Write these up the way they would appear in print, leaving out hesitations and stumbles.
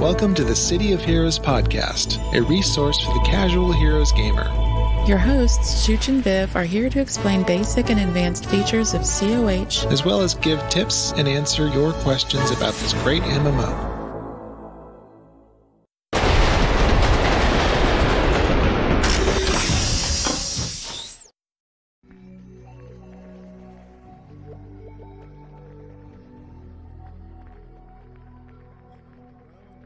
Welcome to the City of Heroes podcast, a resource for the casual heroes gamer. Your hosts, Chooch and Viv, are here to explain basic and advanced features of CoH, as well as give tips and answer your questions about this great MMO.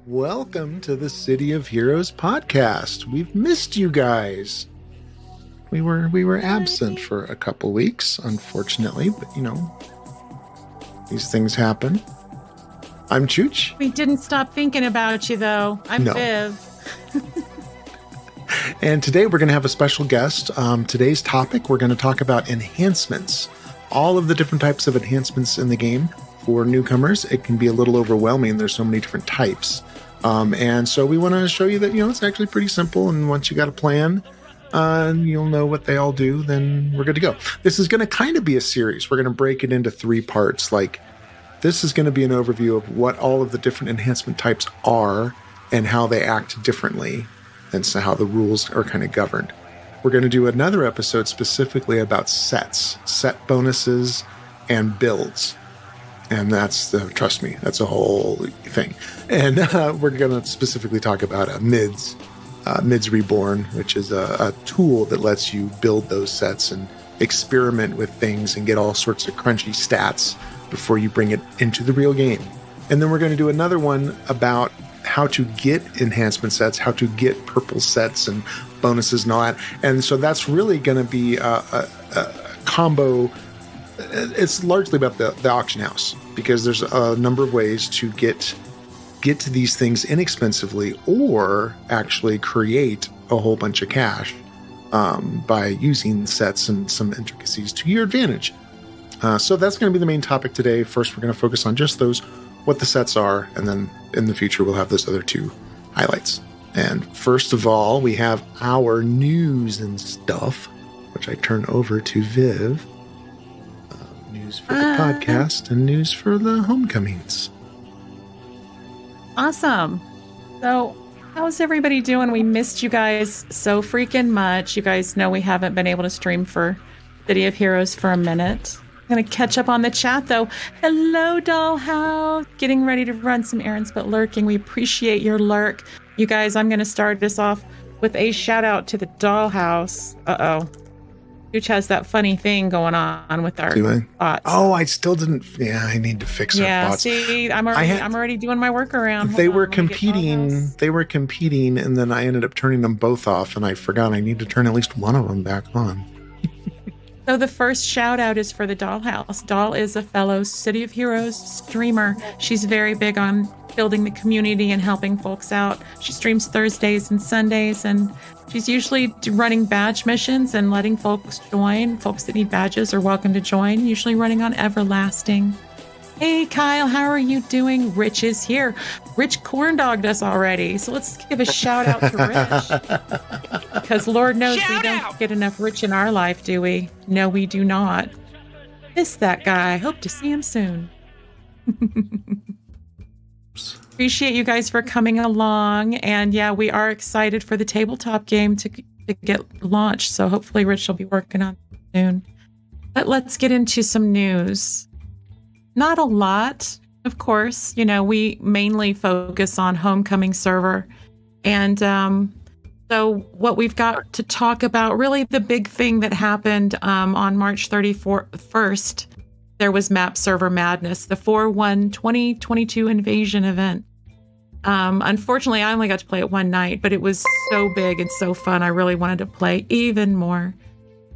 Welcome to the City of Heroes podcast. We've missed you guys. We were absent for a couple weeks, unfortunately, but you know, these things happen. I'm Chooch. We didn't stop thinking about you, though. I'm Viv. And today we're going to have a special guest. Today's topic, we're going to talk about enhancements. All of the different types of enhancements in the game. For newcomers, it can be a little overwhelming. There's so many different types. And so we want to show you that, you know, it's actually pretty simple. And once you got a plan, you'll know what they all do, then we're good to go. This is going to kind of be a series. We're going to break it into 3 parts. Like, this is going to be an overview of what all of the different enhancement types are and how they act differently, and so how the rules are kind of governed. We're going to do another episode specifically about sets, set bonuses, and builds. And that's, trust me, that's a whole thing. And we're going to specifically talk about Mids Reborn, which is a tool that lets you build those sets and experiment with things and get all sorts of crunchy stats before you bring it into the real game. And then we're going to do another one about how to get enhancement sets, how to get purple sets and bonuses and all that. And so that's really going to be a combo. It's largely about the auction house, because there's a number of ways to get to these things inexpensively, or actually create a whole bunch of cash by using sets and some intricacies to your advantage. So that's going to be the main topic today. First, we're going to focus on just those, what the sets are, and then in the future we'll have those other 2 highlights. And first of all, we have our news and stuff, which I turn over to Viv. News for the podcast and news for the homecomings. Awesome. So, how's everybody doing? We missed you guys so freaking much. You guys know we haven't been able to stream for City of Heroes for a minute. I'm going to catch up on the chat, though. Hello, Dollhouse. Getting ready to run some errands, but lurking. We appreciate your lurk. You guys, I'm going to start this off with a shout out to the Dollhouse. Uh-oh. Chooch has that funny thing going on with our bots. Oh, I still didn't. Yeah, I need to fix our bots. See, I'm already doing my workaround. They were competing. They were competing, and then I ended up turning them both off, and I forgot I need to turn at least one of them back on. So the first shout out is for the Dollhouse. Doll is a fellow City of Heroes streamer. She's very big on building the community and helping folks out. She streams Thursdays and Sundays, and she's usually running badge missions and letting folks join. Folks that need badges are welcome to join, usually running on Everlasting. Hey, Kyle, how are you doing? Rich is here. Rich corn-dogged us already, so let's give a shout-out to Rich. Because Lord knows we don't get enough Rich in our life, do we? No, we do not. Miss that guy. Hope to see him soon. Appreciate you guys for coming along. And yeah, we are excited for the tabletop game to get launched, so hopefully Rich will be working on it soon. But let's get into some news. Not a lot, of course. You know, we mainly focus on Homecoming server. And so what we've got to talk about, really the big thing that happened on March 31st, there was Map Server Madness, the 4/1/2022 invasion event. Unfortunately, I only got to play it one night, but it was so big and so fun. I really wanted to play even more.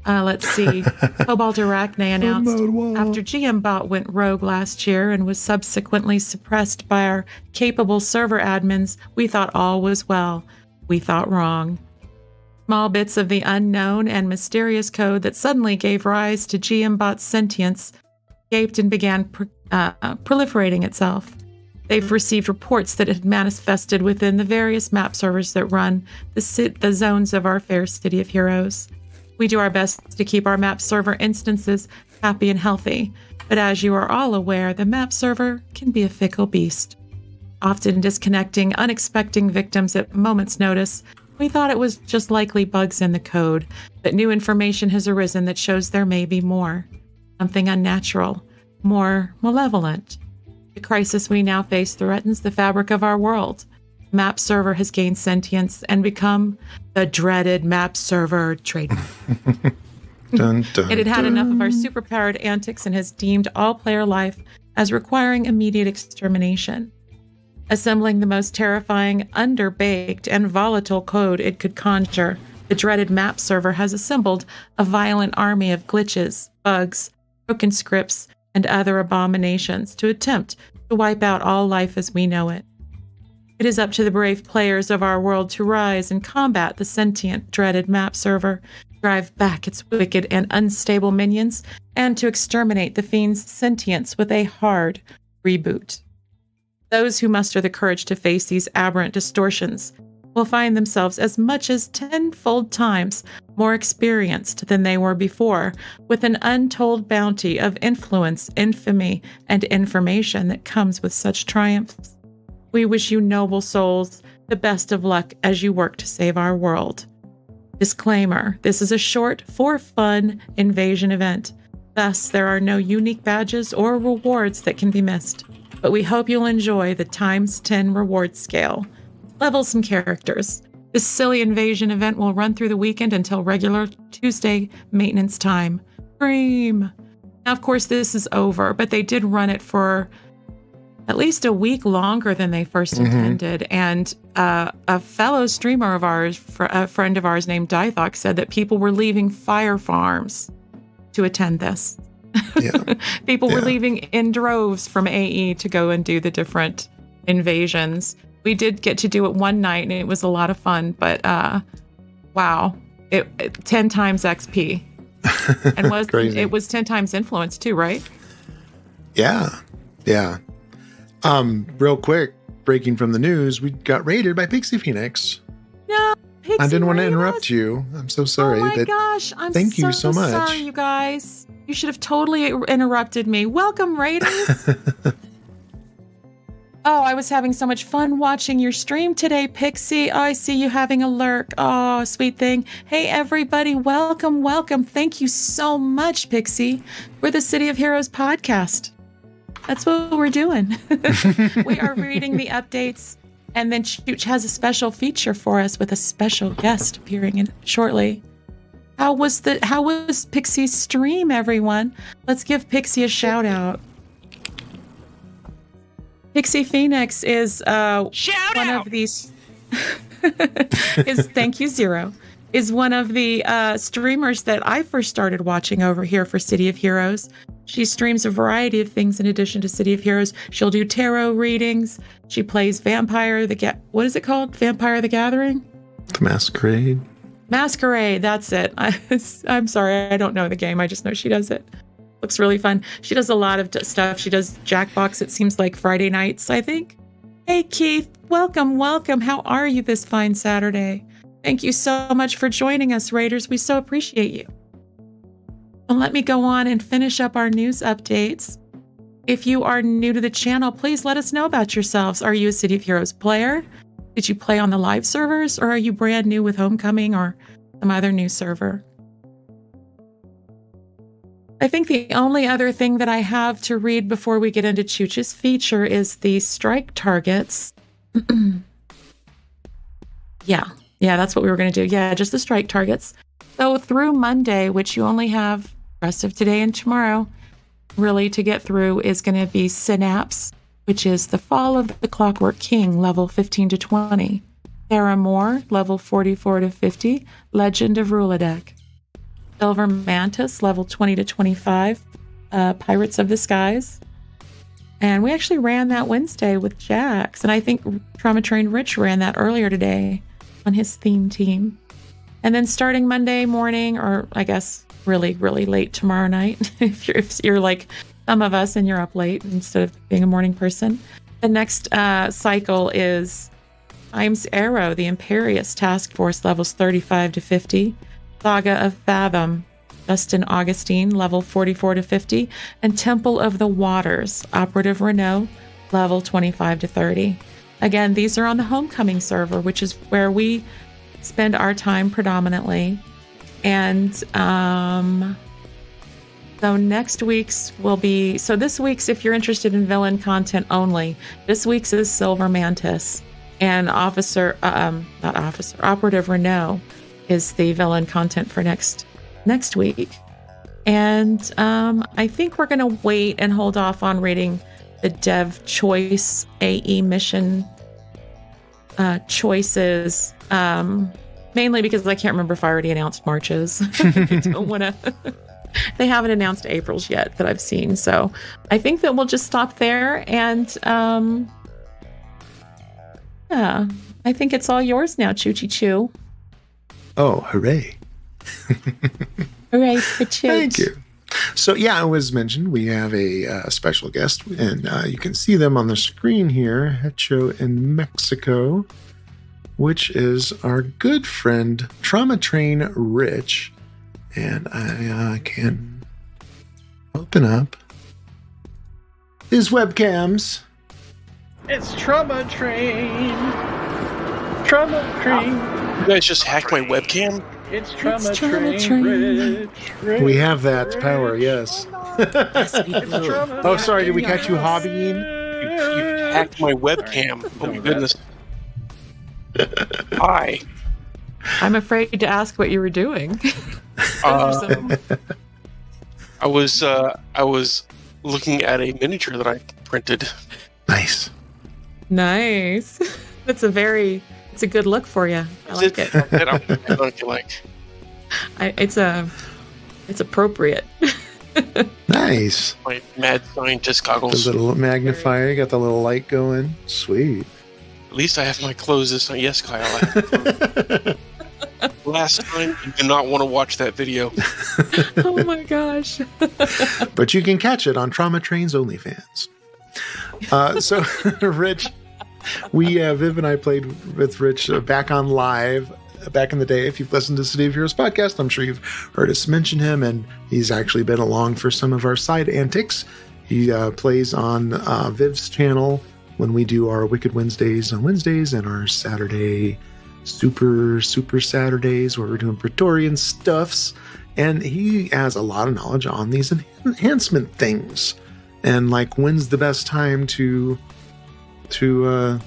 Let's see. Cobalt Arachne announced after GMBot went rogue last year and was subsequently suppressed by our capable server admins, we thought all was well. We thought wrong. Small bits of the unknown and mysterious code that suddenly gave rise to GMBot's sentience escaped and began proliferating itself. They've received reports that it had manifested within the various map servers that run the zones of our fair City of Heroes. We do our best to keep our map server instances happy and healthy, but as you are all aware, the map server can be a fickle beast. often disconnecting unexpected victims at moment's notice, we thought it was just likely bugs in the code, but new information has arisen that shows there may be more. Something unnatural, more malevolent. The crisis we now face threatens the fabric of our world. Map server has gained sentience and become the dreaded map server trademark. Dun, dun, It had had enough of our superpowered antics and has deemed all player life as requiring immediate extermination. Assembling the most terrifying, underbaked, and volatile code it could conjure, the dreaded map server has assembled a violent army of glitches, bugs, broken scripts, and other abominations to attempt to wipe out all life as we know it. It is up to the brave players of our world to rise and combat the sentient, dreaded map server, drive back its wicked and unstable minions, and to exterminate the fiend's sentience with a hard reboot. Those who muster the courage to face these aberrant distortions will find themselves as much as tenfold times more experienced than they were before, with an untold bounty of influence, infamy, and information that comes with such triumphs. We wish you noble souls the best of luck as you work to save our world. Disclaimer: this is a short, for-fun invasion event. Thus, there are no unique badges or rewards that can be missed. But we hope you'll enjoy the ×10 reward scale. Level some characters. This silly invasion event will run through the weekend until regular Tuesday maintenance time. Cream! Now, of course, this is over, but they did run it for at least a week longer than they first intended. And a fellow streamer of ours, a friend of ours named Dythok, said that people were leaving fire farms to attend this. Yeah. People were leaving in droves from AE to go and do the different invasions. We did get to do it one night, and it was a lot of fun, but wow, it 10 times XP. And it was 10 times influence too, right? Yeah. Real quick, breaking from the news, we got raided by Pixie Phoenix. No, Pixie I didn't want to interrupt us. you. I'm so sorry. Oh my gosh, thank you so much. Sorry, you guys. You should have totally interrupted me. Welcome, Raiders. Oh, I was having so much fun watching your stream today, Pixie. Oh, I see you having a lurk. Oh, sweet thing. Hey, everybody. Welcome. Thank you so much, Pixie. We're the City of Heroes podcast. That's what we're doing. We are reading the updates, and then Chooch has a special feature for us with a special guest appearing in shortly. How was Pixie's stream, everyone? Let's give Pixie a shout out. Pixie Phoenix is of these. Thank you, Zero. Is one of the streamers that I first started watching over here for City of Heroes. She streams a variety of things in addition to City of Heroes. She'll do tarot readings. She plays Vampire what is it called? Vampire the Gathering? The Masquerade, that's it. I'm sorry, I don't know the game. I just know she does it. Looks really fun. She does a lot of stuff. She does Jackbox, it seems like Friday nights, I think. Hey, Keith, welcome. How are you this fine Saturday? Thank you so much for joining us, Raiders. We so appreciate you. And let me go on and finish up our news updates. If you are new to the channel, please let us know about yourselves. Are you a City of Heroes player? Did you play on the live servers, or are you brand new with Homecoming or some other new server? I think the only other thing that I have to read before we get into Chooch's feature is the strike targets. Yeah, that's what we were going to do. Yeah, just the strike targets. So through Monday, which you only have the rest of today and tomorrow, really to get through, is going to be Synapse, which is the Fall of the Clockwork King, level 15 to 20. Paramore, level 44 to 50. Legend of Rulodek. Silver Mantis, level 20 to 25. Pirates of the Skies. And we actually ran that Wednesday with Jax. And I think Trauma Trained Rich ran that earlier today on his theme team. And then starting Monday morning, or I guess really, really late tomorrow night, if you're like some of us and you're up late instead of being a morning person, the next cycle is Time's Arrow, the Imperious Task Force, levels 35 to 50. Saga of Fathom, Justin Augustine, level 44 to 50. And Temple of the Waters, Operative Renault, level 25 to 30. again, these are on the Homecoming server, which is where we spend our time predominantly. And so next week's will be, so this week's, if you're interested in villain content only, this week's is Silver Mantis, and Operative Renault is the villain content for next week. And I think we're going to wait and hold off on reading the Dev Choice AE mission choices, mainly because I can't remember if I already announced March's. I don't want to. They haven't announced April's yet that I've seen, so I think that we'll just stop there. And yeah, I think it's all yours now, Choochie Choo. Oh, hooray! Hooray for Chooch! Thank you. So yeah, it was mentioned we have a special guest, and you can see them on the screen here. Hecho in Mexico, which is our good friend Trauma Train Rich, and I can open up his webcams. It's Trauma Train. Trauma Train. You guys just hacked my webcam? It's Trauma Train. Rich. We have that power, yes. Oh, sorry, did we catch you hobbying? You hacked my webcam. Oh my goodness. Hi. I'm afraid to ask what you were doing. I was looking at a miniature that I printed. Nice. Nice. It's a good look for you. I like it. I don't feel like. It's appropriate. Nice. My mad scientist goggles. The little magnifier, got the little light going. Sweet. At least I have my clothes this time. Yes, Kyle. I have last time, you did not want to watch that video. Oh my gosh. But you can catch it on Trauma Train's OnlyFans. So, Rich, Viv and I played with Rich back on live back in the day. If you've listened to City of Heroes podcast, I'm sure you've heard us mention him, and he's actually been along for some of our side antics. He plays on Viv's channel when we do our Wicked Wednesdays on Wednesdays and our Saturday Super Saturdays where we're doing Praetorian stuffs. And he has a lot of knowledge on these enhancement things and like when's the best time to go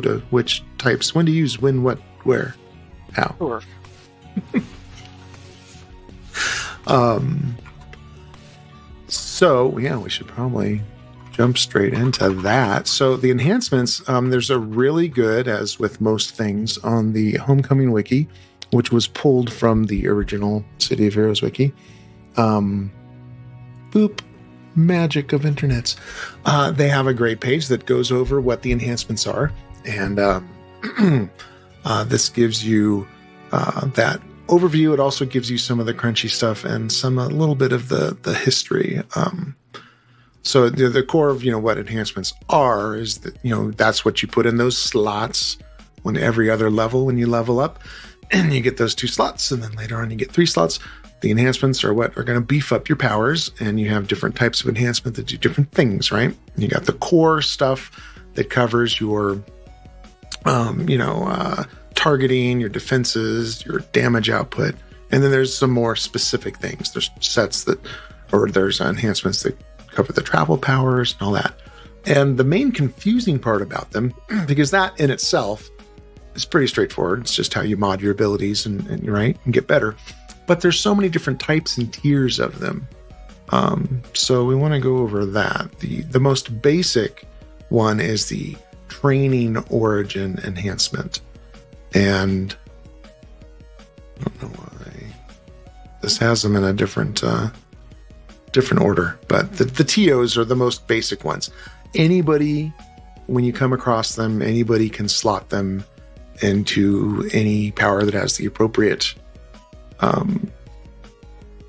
to which types, when to use, when, what, where, how. Sure. So yeah, we should probably jump straight into that. So the enhancements, there's a really good, as with most things on the Homecoming Wiki, which was pulled from the original City of Heroes Wiki. Boop. Magic of internets. They have a great page that goes over what the enhancements are. And this gives you that overview. It also gives you some of the crunchy stuff and a little bit of the history. So the core of, what enhancements are is that, that's what you put in those slots when every other level, when you level up, and you get those 2 slots, and then later on you get 3 slots. The enhancements are what are going to beef up your powers, and you have different types of enhancement that do different things, right? You got the core stuff that covers your, targeting, your defenses, your damage output. And then there's some more specific things. There's there's enhancements that cover the travel powers and all that. And the main confusing part about them, because that in itself is pretty straightforward. It's just how you mod your abilities and get better. But there's so many different types and tiers of them. So we want to go over that. The most basic one is the training origin enhancement. And I don't know why this has them in a different order, but the TOs are the most basic ones. Anybody, when you come across them, anybody can slot them into any power that has the appropriate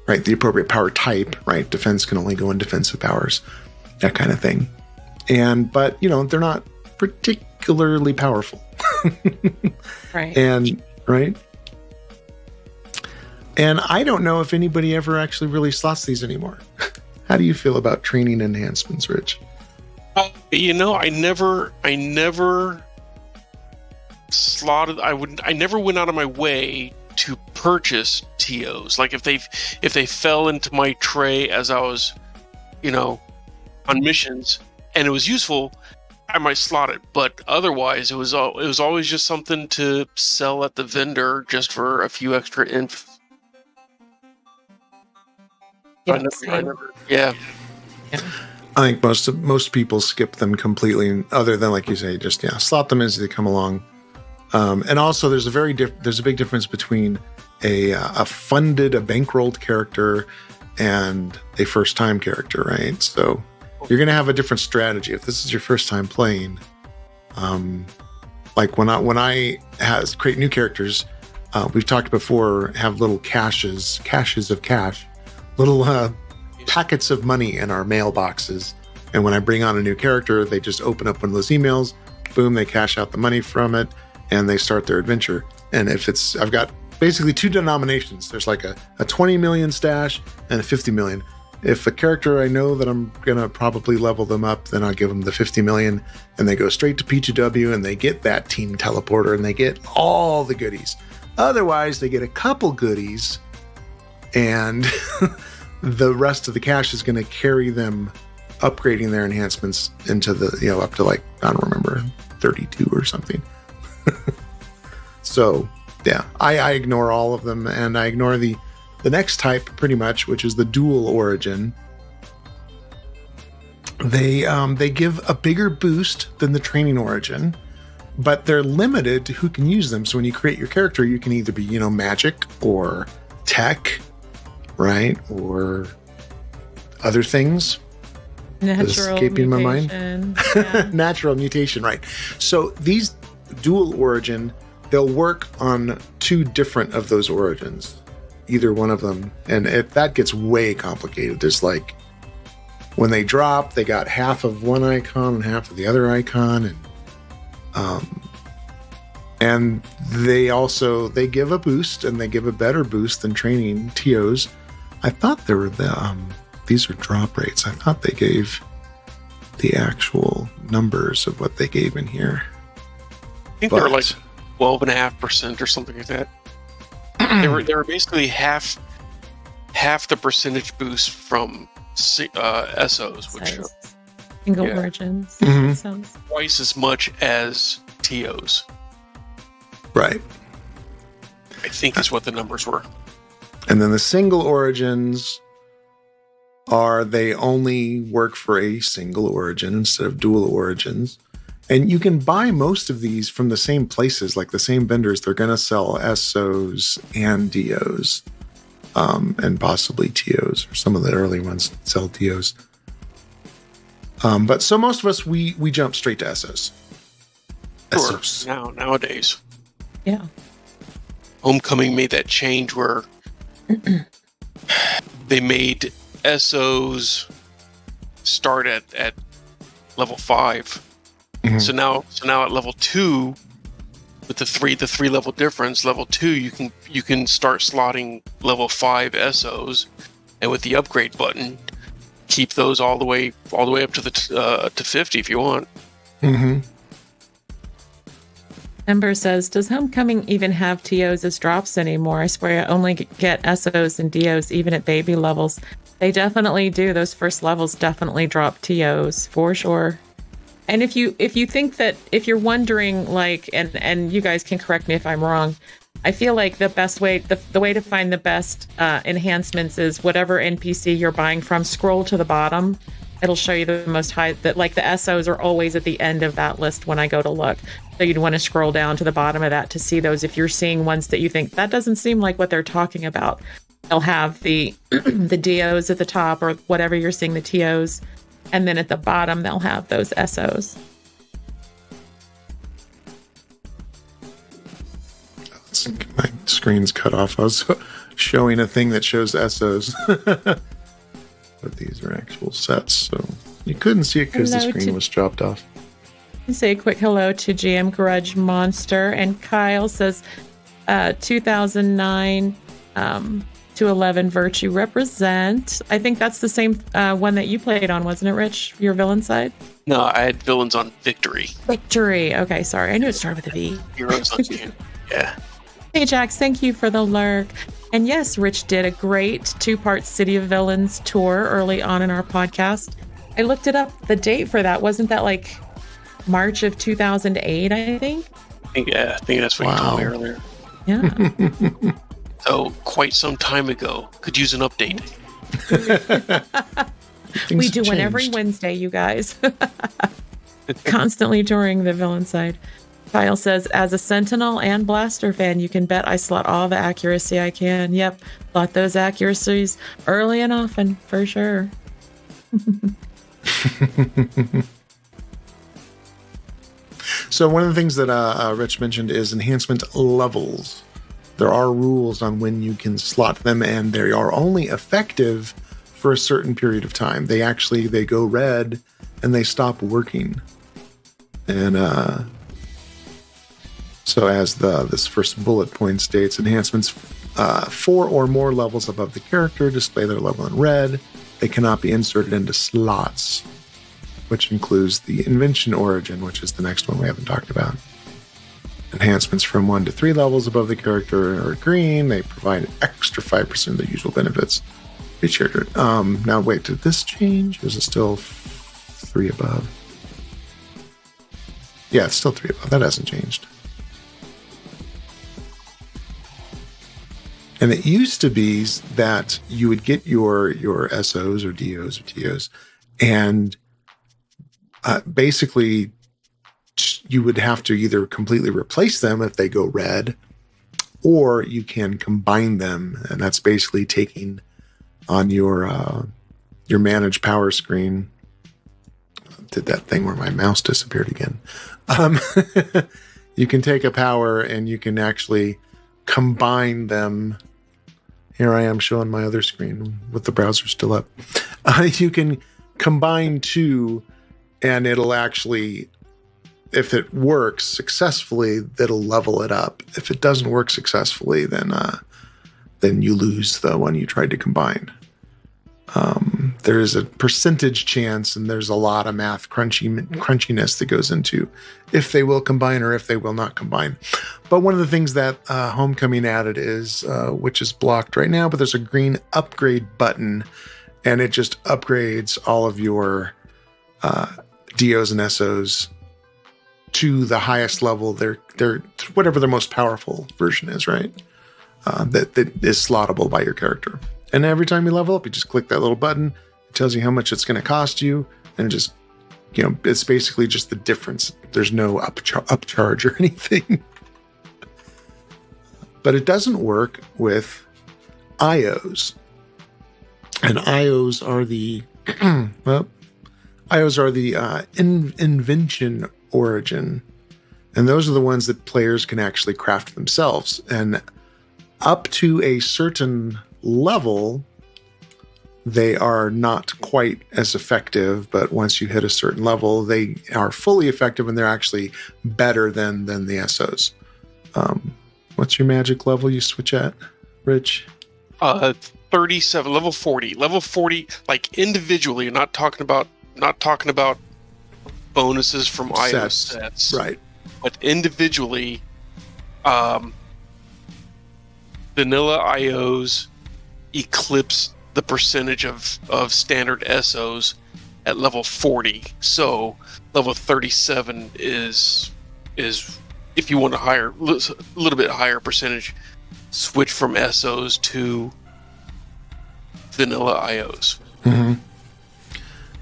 the appropriate power type, right? Defense can only go in defensive powers, that kind of thing. But they're not particularly powerful. Right. And I don't know if anybody ever actually really slots these anymore. How do you feel about training enhancements, Rich? I never slotted. I never went out of my way to purchase TOs. Like if they fell into my tray as I was, on missions and it was useful, I might slot it. But otherwise, it was always just something to sell at the vendor just for a few extra inf. Yeah. I think most people skip them completely, other than, like you say, just slot them as they come along. And also, there's a big difference between a bankrolled character and a first time character, right? So you're going to have a different strategy if this is your first time playing. Like when I create new characters, we've talked before, have little caches of cash, little packets of money in our mailboxes. And when I bring on a new character, they just open up one of those emails, boom, they cash out the money from it, and they start their adventure. And I've got basically two denominations. There's like a 20 million stash and a 50 million. If a character I know that I'm going to probably level them up, then I'll give them the 50 million and they go straight to P2W and they get that team teleporter and they get all the goodies. Otherwise, they get a couple goodies and the rest of the cash is going to carry them upgrading their enhancements into the, up to like, I don't remember, 32 or something. So, yeah, I ignore all of them and I ignore the next type pretty much, which is the dual origin. They give a bigger boost than the training origin, but they're limited to who can use them. So when you create your character, you can either be, magic or tech, right? Or other things. Natural escaping mutation. My mind. Yeah. Natural mutation, right. So these dual origin, they'll work on two different of those origins. Either one of them. And that gets way complicated. There's like, when they drop, they got half of one icon and half of the other icon. And they give a boost, and they give a better boost than training TOs. I thought there were these are drop rates. I thought they gave the actual numbers of what they gave in here. I think they were like 12.5% or something like that. They were basically half the percentage boost from SOs, which single origins. Mm-hmm. Twice as much as TOs. Right. I think is what the numbers were. And then the single origins they only work for a single origin instead of dual origins. And you can buy most of these from the same places, like the same vendors. They're going to sell SOs and DOs, and possibly TOs, or some of the early ones sell TOs. But so most of us, we jump straight to SOs. Sure. SOs. Nowadays. Yeah. Homecoming made that change where they made SOs start at level 5. Mm-hmm. So now at level 2, with the three level difference, level 2 you can start slotting level 5 SOs, and with the upgrade button, keep those all the way up to to 50 if you want. Mm-hmm. Ember says, does Homecoming even have TOs as drops anymore? I swear I only get SOs and DOs even at baby levels. They definitely do. Those first levels definitely drop TOs for sure. And if you think that, if you're wondering, like, and you guys can correct me if I'm wrong, I feel like the best way, the way to find the best enhancements is whatever NPC you're buying from, scroll to the bottom. It'll show you the most high, that like the SOs are always at the end of that list when I go to look. So you'd want to scroll down to the bottom of that to see those. If you're seeing ones that you think that doesn't seem like what they're talking about, they'll have the the DOs at the top, or whatever you're seeing, the TOs. And then at the bottom, they'll have those SOs. My screen's cut off. I was showing a thing that shows SOs. But these are actual sets, so you couldn't see it because the screen was dropped off. Say a quick hello to GM Grudge Monster. And Kyle says 2009 to 11 Virtue represent. I think that's the same one that you played on, wasn't it, Rich? Your villain side? No, I had villains on victory. Victory. Okay, sorry. I knew it started with a V. Heroes on two. Yeah. Hey, Jax, thank you for the lurk. And yes, Rich did a great 2-part City of Villains tour early on in our podcast. I looked it up. The date for that, wasn't that like March of 2008, I think? I think that's what you told me earlier. Yeah. So, quite some time ago. Could use an update. We do one every Wednesday, you guys. Constantly touring the villain side. Kyle says, as a Sentinel and Blaster fan, you can bet I slot all the accuracy I can. Yep, slot those accuracies early and often, for sure. So one of the things that Rich mentioned is enhancement levels. There are rules on when you can slot them, and they are only effective for a certain period of time. They go red and they stop working. And so as this first bullet point states, enhancements 4 or more levels above the character display their level in red. They cannot be inserted into slots, which includes the invention origin, which is the next one we haven't talked about. Enhancements from 1 to 3 levels above the character are green. They provide an extra 5% of the usual benefits each character. Now wait, did this change? Is it still 3 above? Yeah, it's still 3 above. That hasn't changed. And it used to be that you would get your SOs or DOs or TOs, and basically you would have to either completely replace them if they go red, or you can combine them, and that's basically taking on your manage power screen. Did that thing where my mouse disappeared again. You can take a power and you can actually combine them. Here I am showing my other screen with the browser still up. You can combine 2, and it'll actually, if it works successfully, that'll level it up. If it doesn't work successfully, then you lose the one you tried to combine. There is a percentage chance, and there's a lot of math crunchiness that goes into if they will combine or if they will not combine. But one of the things that Homecoming added is, which is blocked right now, but there's a green upgrade button, and it just upgrades all of your DOs and SOs to the highest level. They're whatever their most powerful version is, right? That is slottable by your character. And every time you level up, you just click that little button. It tells you how much it's going to cost you. And just, it's basically just the difference. There's no upcharge or anything. But it doesn't work with IOs. And IOs are the, invention origin. And those are the ones that players can actually craft themselves. And up to a certain level, they are not quite as effective, but once you hit a certain level, they are fully effective, and they're actually better than the SOs. What's your magic level you switch at, Rich? 37, level 40. Level 40, like individually, not talking about bonuses from IO sets. Right. But individually, vanilla IOs eclipse the percentage of standard SOs at level 40. So level 37 is if you want a little bit higher percentage, switch from SOs to vanilla IOs. Mm-hmm.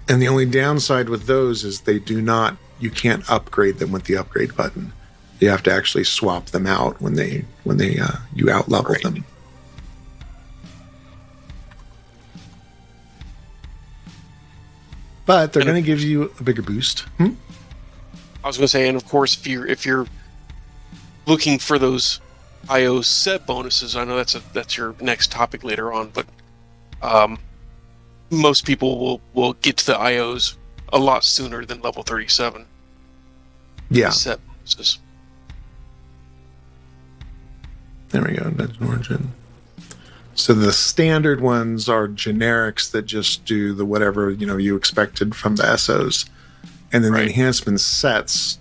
And the only downside with those is you can't upgrade them with the upgrade button. You have to actually swap them out when you out level them. But they're going to give you a bigger boost. I was going to say, and of course, if you're looking for those IO set bonuses, I know that's your next topic later on, but most people will get to the IOs a lot sooner than level 37. Yeah. Set bonuses. There we go. That's an origin. So the standard ones are generics that just do the whatever you expected from the SOs, And then the enhancement sets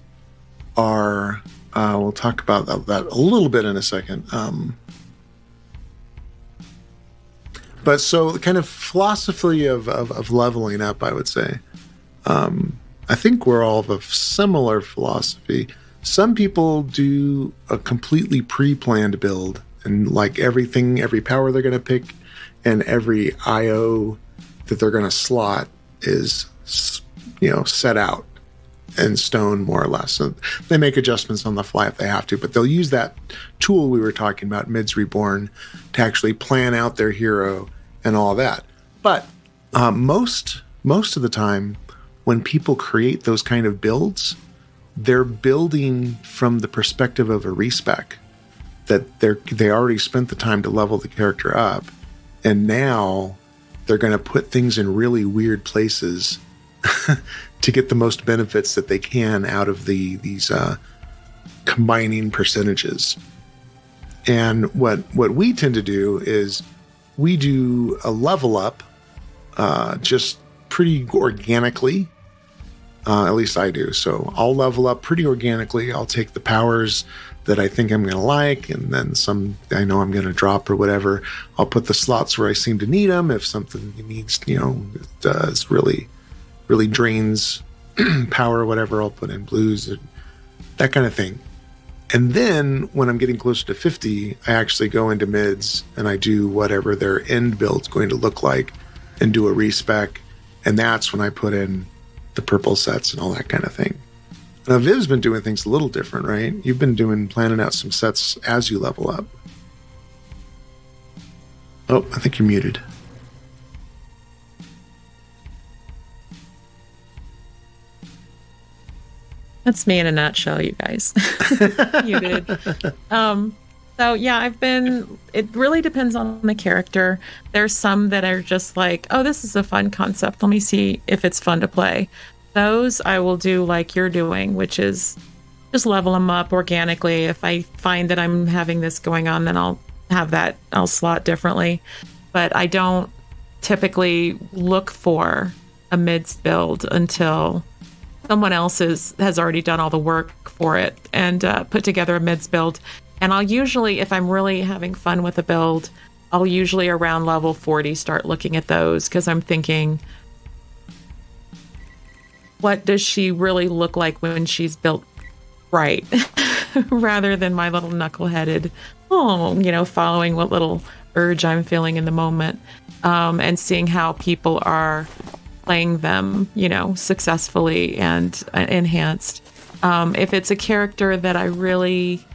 are, we'll talk about that a little bit in a second. But so the kind of philosophy of leveling up, I would say, I think we're all of a similar philosophy. Some people do a completely pre-planned build, and like everything, every power they're going to pick and every IO that they're going to slot is, set out in stone, more or less. So they make adjustments on the fly if they have to, but they'll use that tool we were talking about, Mids Reborn, to actually plan out their hero and all that. But most of the time, when people create those kind of builds, they're building from the perspective of a respec, that they already spent the time to level the character up, and now they're going to put things in really weird places to get the most benefits that they can out of these combining percentages. And what we tend to do is we do a level up just pretty organically. At least I do. So I'll level up pretty organically. I'll take the powers that I think I'm going to like, and then some I know I'm going to drop or whatever. I'll put the slots where I seem to need them. If something needs, does really drains power or whatever, I'll put in blues and that kind of thing. And then when I'm getting closer to 50, I actually go into mids and I do whatever their end build's going to look like and do a respec. And that's when I put in the purple sets and all that kind of thing. Now, Viv's been doing things a little different, right? You've been planning out some sets as you level up. Oh, I think you're muted. That's me in a nutshell, you guys. Muted. So yeah, it really depends on the character. There's some that are just like, oh, this is a fun concept. Let me see if it's fun to play. Those I will do like you're doing, which is just level them up organically. If I find that I'm having this going on, then I'll slot differently. But I don't typically look for a mids build until someone else has already done all the work for it and put together a mids build. And I'll usually, if I'm really having fun with a build, I'll usually around level 40 start looking at those, because I'm thinking, what does she really look like when she's built right? Rather than my little knuckleheaded, following what little urge I'm feeling in the moment, and seeing how people are playing them, successfully and enhanced. If it's a character that I really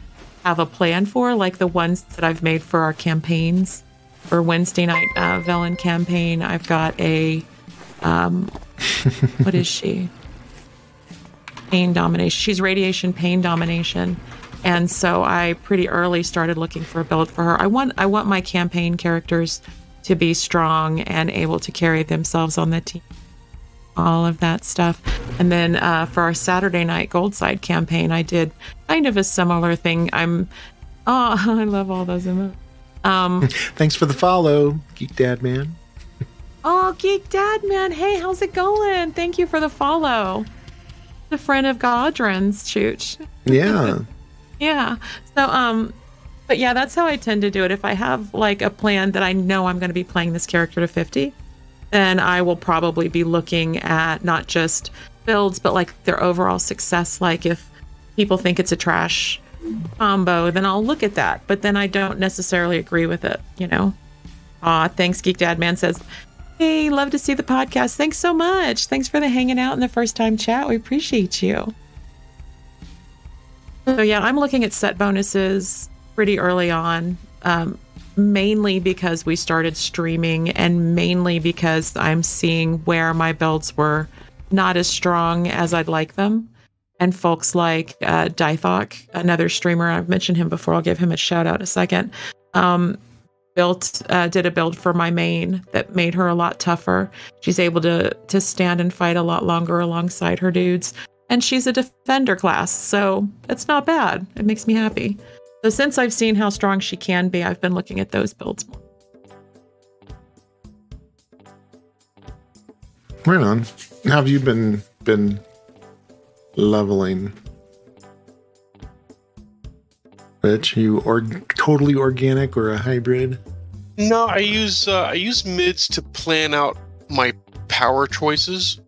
have a plan for, like the ones that I've made for our campaigns, for Wednesday night Velen campaign, I've got a what is she? Pain domination. She's radiation pain domination. And so I pretty early started looking for a build for her. I want my campaign characters to be strong and able to carry themselves on the team. All of that stuff. And then for our Saturday night Goldside campaign, I did kind of a similar thing. I love all those emotes. Thanks for the follow, Geek Dad Man. Oh, Geek Dad Man. Hey, how's it going? Thank you for the follow. The friend of Godrin's, Chooch. Yeah. Yeah. So, but yeah, that's how I tend to do it. If I have like a plan that I know I'm going to be playing this character to 50, then I will probably be looking at not just builds, but like their overall success. Like if people think it's a trash combo, then I'll look at that. But then I don't necessarily agree with it, Thanks, Geek Dad Man says, hey, love to see the podcast. Thanks so much. Thanks for the hanging out in the first time chat. We appreciate you. So yeah, I'm looking at set bonuses pretty early on, mainly because we started streaming and mainly because I'm seeing where my builds were not as strong as I'd like them. And folks like Dythok, another streamer, I've mentioned him before, I'll give him a shout out in a second, did a build for my main that made her a lot tougher. She's able to stand and fight a lot longer alongside her dudes. And she's a defender class, so it's not bad. It makes me happy. So since I've seen how strong she can be, I've been looking at those builds more. Right on. How have you been leveling. Rich, you totally organic or a hybrid? No, I use mids to plan out my power choices.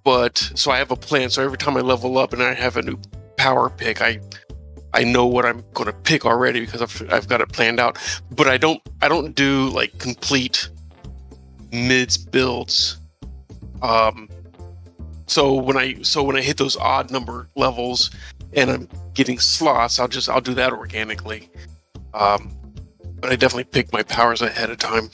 But so I have a plan. So every time I level up and I have a new power pick, I know what I'm going to pick already because I've got it planned out. But I don't do like complete mids builds. So when I hit those odd number levels and I'm getting slots, I'll do that organically. But I definitely pick my powers ahead of time.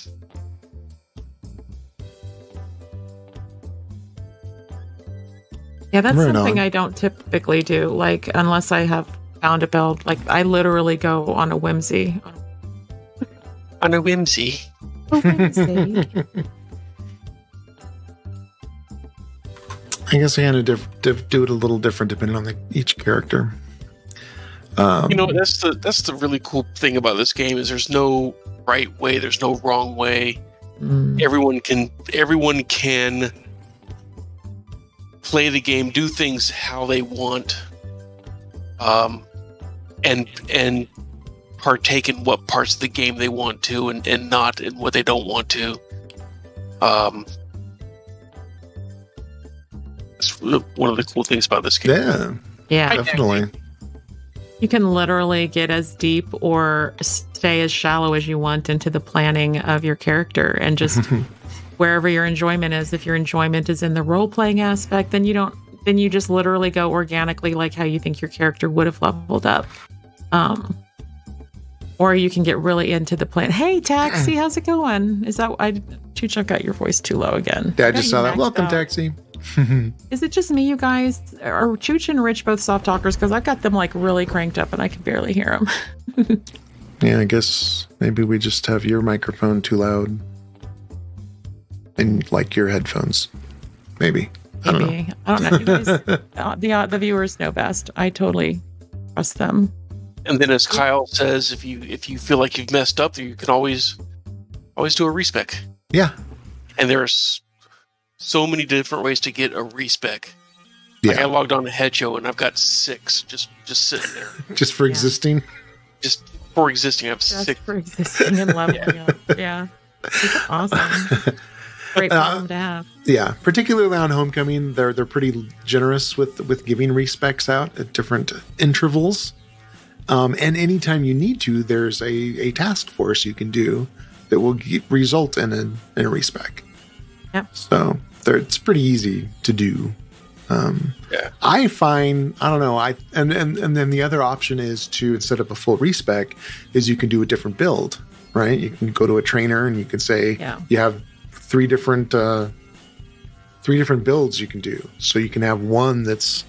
Yeah, that's something I don't typically do. Like, unless I have found a build, like I literally go on a whimsy. On a whimsy. A whimsy. I guess I kind of do it a little different depending on each character. That's the really cool thing about this game is there's no right way, there's no wrong way. Everyone can play the game, do things how they want, and partake in what parts of the game they want to, and not in what they don't want to. That's one of the cool things about this game. Yeah, definitely. You can literally get as deep or stay as shallow as you want into the planning of your character, and just wherever your enjoyment is. If your enjoyment is in the role-playing aspect, then you just literally go organically, like how you think your character would have leveled up. Or you can get really into the plan. Hey, Taxi, how's it going? Is that Chooch, I've got your voice too low again. Yeah, I just saw that. Welcome, Taxi. Is it just me, you guys? Are Chooch and Rich both soft talkers? Because I've got them like really cranked up and I can barely hear them. Yeah, I guess maybe we just have your microphone too loud. And like your headphones. Maybe. I don't know. You guys, the viewers know best. I totally trust them. And then as Kyle says, if you feel like you've messed up, you can always do a respec. Yeah. And there's so many different ways to get a respec. Yeah. Like I logged on to Headshow and I've got 6 just sitting there. Just for existing? Just for existing. I have 6. Just for existing and leveling up. Yeah. It's awesome. Great problem to have. Yeah. Particularly on Homecoming, they're pretty generous with giving respecs out at different intervals. And anytime you need to, there's a task force you can do that will result in a respec. Yep. So it's pretty easy to do. I find, I don't know, and then the other option is to, instead of a full respec, is you can do a different build, right? You can go to a trainer and you can say you have three different builds you can do. So you can have one that's,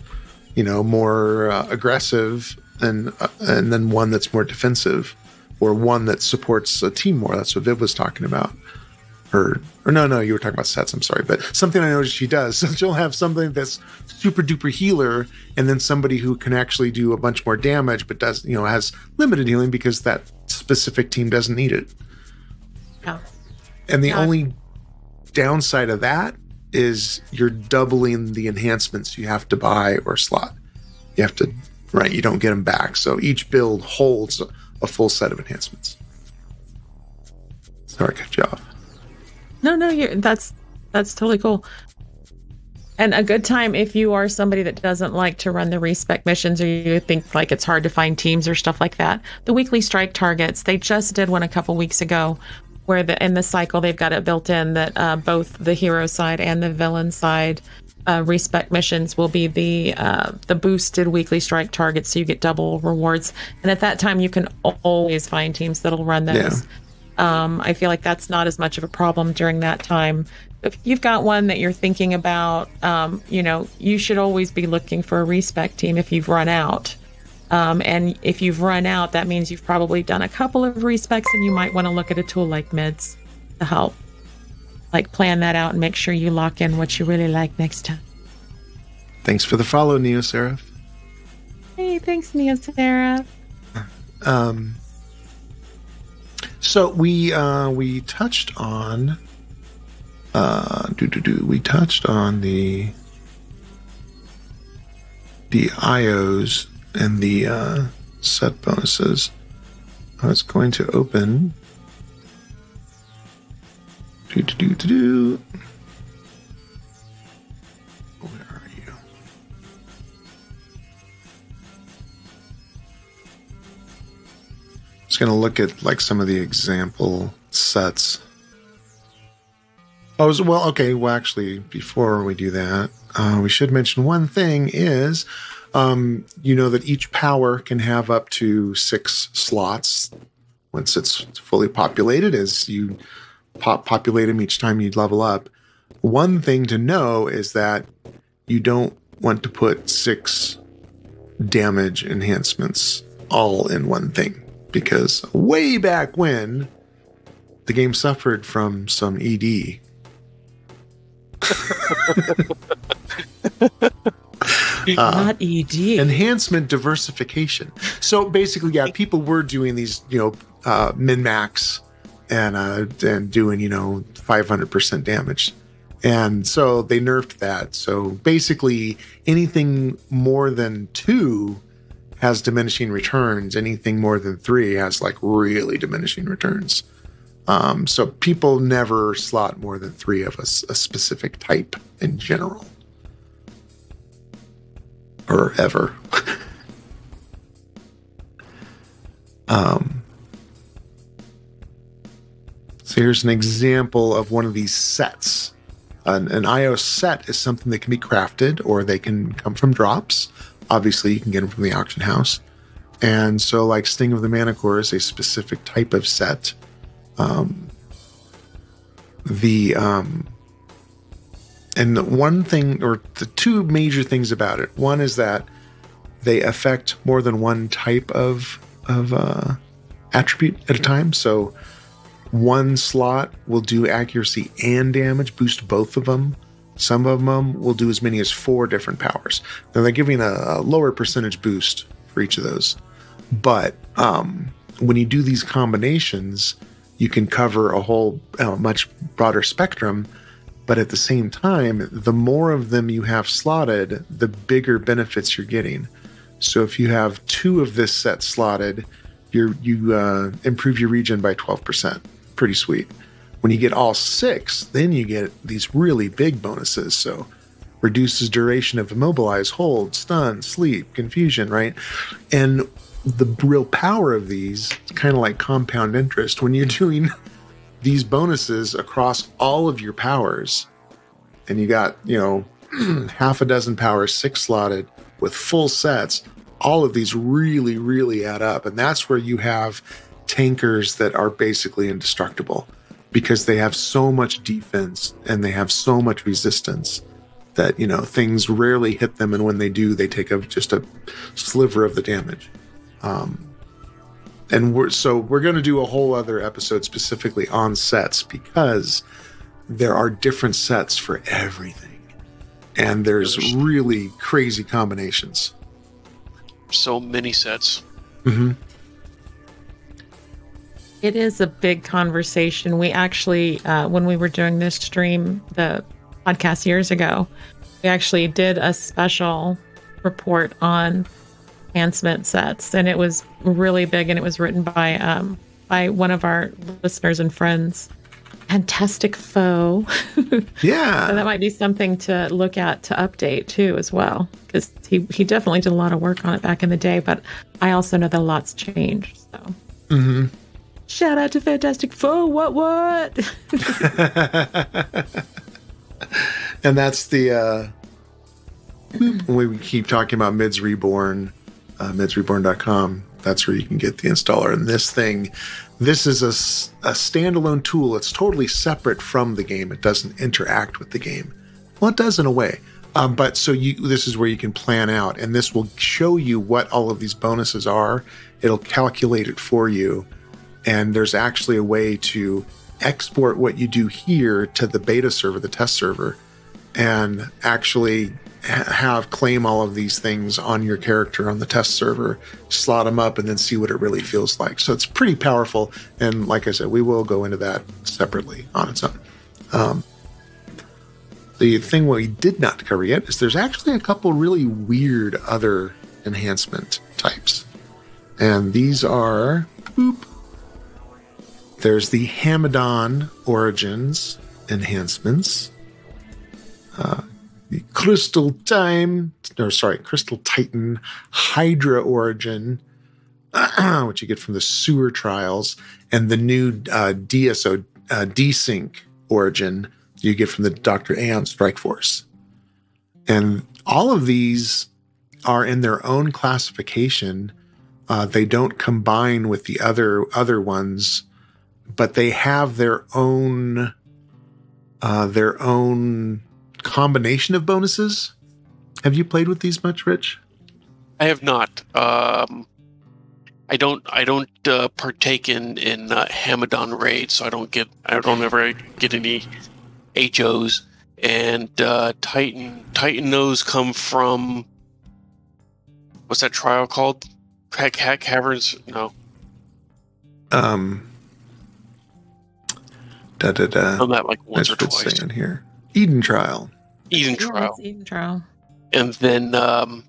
more aggressive and then one that's more defensive, or one that supports a team more. That's what Viv was talking about. Or no, you were talking about sets. I'm sorry, but something I noticed she does. So she'll have something that's super duper healer, and then somebody who can actually do a bunch more damage, but does has limited healing because that specific team doesn't need it. Yeah. And the only downside of that is you're doubling the enhancements you have to buy or slot. You have to, right? You don't get them back. So each build holds a full set of enhancements. Sorry, I cut you off. No, that's totally cool. And a good time if you are somebody that doesn't like to run the respec missions, or you think like it's hard to find teams or stuff like that. The weekly strike targets, they just did one a couple weeks ago, where in the cycle they've got it built in that both the hero side and the villain side respec missions will be the boosted weekly strike targets, so you get double rewards. And at that time, you can always find teams that'll run those. Yeah. I feel like that's not as much of a problem during that time. If you've got one that you're thinking about, you should always be looking for a respec team if you've run out. And if you've run out, that means you've probably done a couple of respecs, and you might want to look at a tool like Mids to help. Like plan that out and make sure you lock in what you really like next time. Thanks for the follow, Neo Seraph. Hey, thanks, Neo Seraph. So we touched on we touched on the the IOs and the set bonuses. I was going to open. Where are you? Just going to look at like some of the example sets. Oh, well, okay. Well, actually, before we do that, we should mention one thing is, you know that each power can have up to 6 slots once it's fully populated. As you populate them each time you level up. One thing to know is that you don't want to put 6 damage enhancements all in one thing, because way back when the game suffered from some ED. Not ED. Enhancement diversification. So basically, yeah, people were doing these, min-max and doing, 500% damage. And so they nerfed that. So basically, anything more than 2 has diminishing returns. Anything more than 3 has like really diminishing returns. So people never slot more than 3 of a specific type in general. Or ever. So here's an example of one of these sets. An IO set is something that can be crafted, or they can come from drops. Obviously, you can get them from the auction house. And so like Sting of the Manticore is a specific type of set. And the one thing, or the 2 major things about it, one is that they affect more than one type of attribute at a time. So one slot will do accuracy and damage, boost both of them. Some of them will do as many as 4 different powers. Now they're giving a lower percentage boost for each of those. But when you do these combinations, you can cover a whole much broader spectrum. But at the same time, the more of them you have slotted, the bigger benefits you're getting. So if you have 2 of this set slotted, you improve your regen by 12%. Pretty sweet. When you get all 6, then you get these really big bonuses. So reduces duration of immobilize, hold, stun, sleep, confusion, right? And the real power of these, it's kind of like compound interest. When you're doing these bonuses across all of your powers, and you got, half a dozen powers, 6 slotted with full sets, all of these really, really add up. And that's where you have tankers that are basically indestructible, because they have so much defense and they have so much resistance that, things rarely hit them. And when they do, they take just a sliver of the damage. And we're going to do a whole other episode specifically on sets, because there are different sets for everything. And there's really crazy combinations. So many sets. Mm-hmm. It is a big conversation. We actually, when we were doing this stream, the podcast years ago, we actually did a special report on enhancement sets, and it was really big, and it was written by one of our listeners and friends, Fantastic Foe. Yeah. So that might be something to look at to update too as well, because he definitely did a lot of work on it back in the day, but I also know that a lot's changed. So mm-hmm. Shout out to Fantastic Foe. What? And that's the when we keep talking about Mids Reborn, midsreborn.com. That's where you can get the installer. And this is a standalone tool. It's totally separate from the game. It doesn't interact with the game. Well, it does in a way. But so this is where you can plan out, and this will show you what all of these bonuses are. It'll calculate it for you. And there's actually a way to export what you do here to the beta server, the test server, and actually claim all of these things on your character on the test server, slot them up, and then see what it really feels like. So it's pretty powerful. And like I said, we will go into that separately on its own. the thing we did not cover yet is there's actually a couple really weird other enhancement types. And these are, there's the Hamadon Origins enhancements. The Crystal Titan Hydra Origin, which you get from the Sewer Trials, and the new DSO Desync Origin you get from the Dr. Aeon Strike Force. And all of these are in their own classification. They don't combine with the other ones, but they have their own combination of bonuses. Have you played with these much, Rich? I have not. I don't partake in Hamadon raids, so I don't ever get any HOs. And Titan Nose come from, what's that trial called? Caverns? No. Done that like once or twice. In here. Eden Trial. Eden Trial. Eden Trial. And then what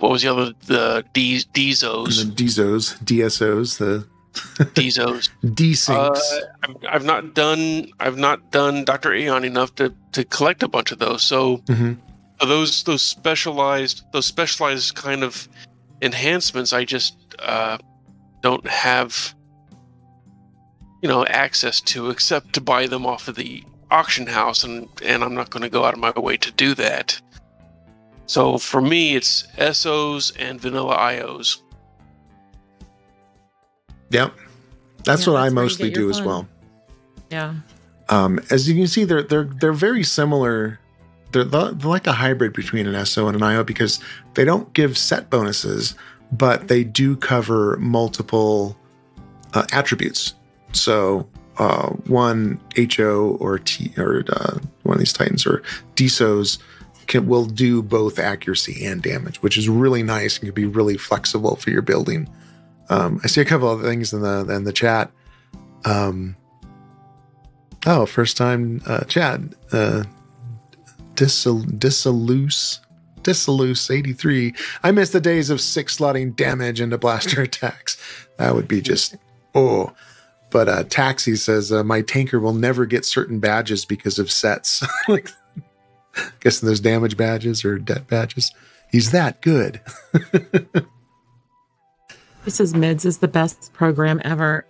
was the other? The DSOs. And the DSOs. The DSOs. Desyncs. I've not done Dr. Aeon enough to collect a bunch of those. So those specialized kind of enhancements, I just don't have access to, except to buy them off of the auction house, and I'm not going to go out of my way to do that. So for me, it's SOs and vanilla IOs. Yep, that's what I mostly do as well. Yeah. As you can see, they're very similar. They're like a hybrid between an SO and an IO because they don't give set bonuses, but they do cover multiple attributes. So one HO or one of these Titans or DSOs will do both accuracy and damage, which is really nice and can be really flexible for your building. I see a couple of things in the chat. First time Chad. Dissoluse 83. I miss the days of 6 slotting damage into blaster attacks. That would be just But Taxi says my tanker will never get certain badges because of sets. Like, guessing those damage badges or debt badges. He's that good. This is Mids is the best program ever.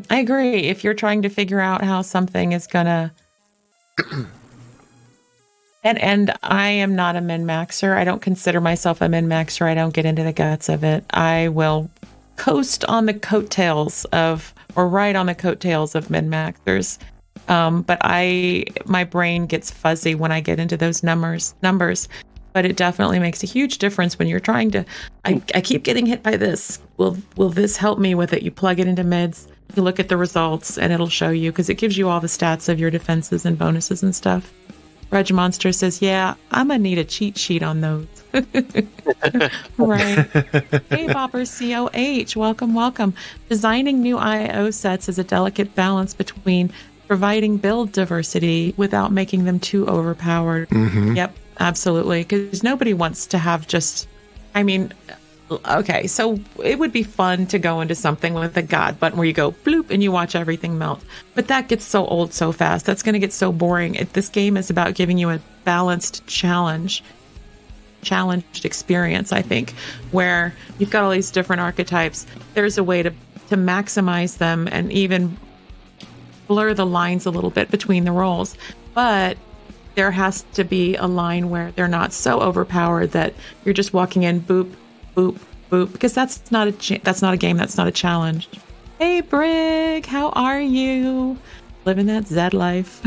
I agree. If you're trying to figure out how something is gonna, and I am not a min-maxer. I don't consider myself a min-maxer. I don't get into the guts of it. I will coast on the coattails of, or ride on the coattails of min-maxers. But my brain gets fuzzy when I get into those numbers. But it definitely makes a huge difference when you're trying to, I keep getting hit by this. Will this help me with it? You plug it into mids, you look at the results, and it'll show you, because it gives you all the stats of your defenses and bonuses and stuff. Reg Monster says, yeah, I'm going to need a cheat sheet on those. Right. Hey, Bopper COH, welcome. Designing new IO sets is a delicate balance between providing build diversity without making them too overpowered. Mm-hmm. Yep. Absolutely, because nobody wants to have just, okay, so it would be fun to go into something with a god button where you go bloop and you watch everything melt. But that gets so old so fast. That's going to get so boring. This game is about giving you a balanced challenged experience, I think, where you've got all these different archetypes. There's a way to maximize them and even blur the lines a little bit between the roles. But there has to be a line where they're not so overpowered that you're just walking in, boop, boop, boop, because that's not a game, that's not a challenge. Hey, Brig, how are you? Living that Zed life.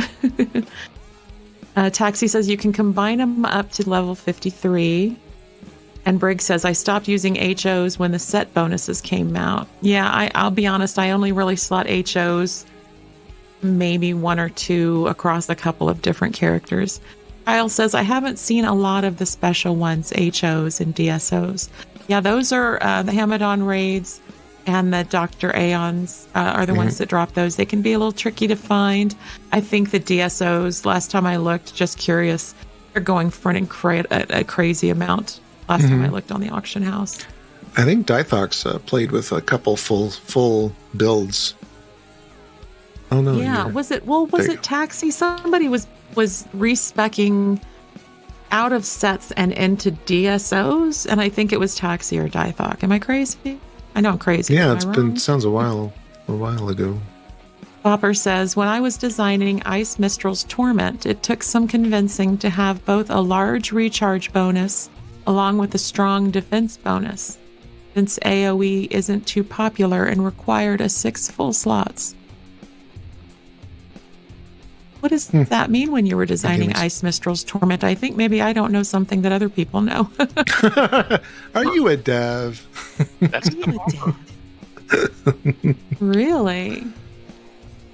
Taxi says you can combine them up to level 53. And Brig says, I stopped using HOs when the set bonuses came out. Yeah, I'll be honest, I only really slot HOs maybe 1 or 2 across a couple of different characters. Kyle says, I haven't seen a lot of the special ones, HOs and DSOs. Yeah, those are the Hamadon raids. and the Dr. Aeons are the ones that drop those. They can be a little tricky to find. I think the DSOs, last time I looked, just curious, they're going for a crazy amount last time I looked on the auction house. I think Dythox played with a couple full builds. Oh no! Yeah, was it Taxi? Somebody was respecking out of sets and into DSOs, and I think it was Taxi or Dythok. Am I crazy? I know I'm crazy. Yeah, sounds a while ago. Bopper says, when I was designing Ice Mistral's Torment, it took some convincing to have both a large recharge bonus along with a strong defense bonus, since AoE isn't too popular and required 6 full slots. What does that mean when you were designing Ice Mistral's Torment? I think maybe I don't know something that other people know. Are you a dev? That's Really?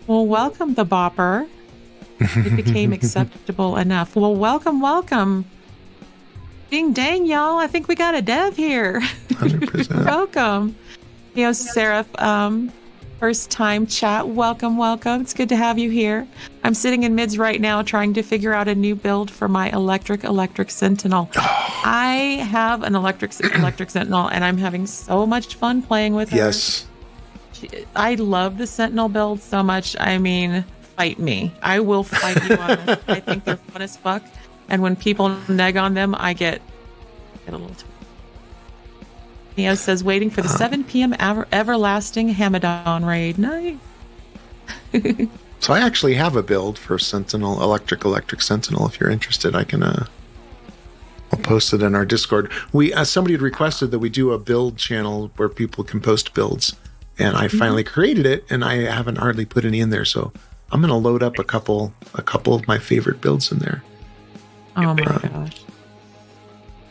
Well, welcome, the Bopper. It became acceptable enough. Well, welcome. Ding dang, y'all. I think we got a dev here. 100%. Welcome. Seraph, first time chat. Welcome. It's good to have you here. I'm sitting in mids right now trying to figure out a new build for my electric Sentinel. I have an electric Sentinel, and I'm having so much fun playing with her. Yes. I love the Sentinel build so much. I mean, fight me. I will fight you on this. I think they're fun as fuck. And when people neg on them, I get a little... Neo says, waiting for the 7 p.m. everlasting Hamadon raid. Nice. So I actually have a build for Sentinel, electric Sentinel. If you're interested, I can... I'll post it in our Discord. Somebody had requested that we do a build channel where people can post builds. And I finally created it, and I haven't hardly put any in there. So I'm going to load up a couple of my favorite builds in there. Oh my gosh.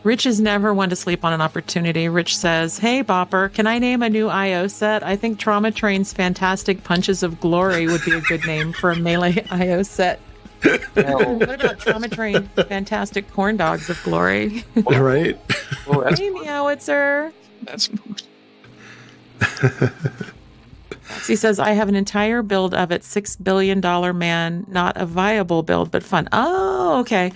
Rich is never one to sleep on an opportunity. Rich says, hey, Bopper, can I name a new IO set? I think Trauma Train's Fantastic Punches of Glory would be a good name for a melee IO set. What about Trauma Train Fantastic Corn Dogs of Glory? Right? Hey, Meowitzer. That's... He says, I have an entire build of it, $6 billion man, not a viable build, but fun. Oh, okay.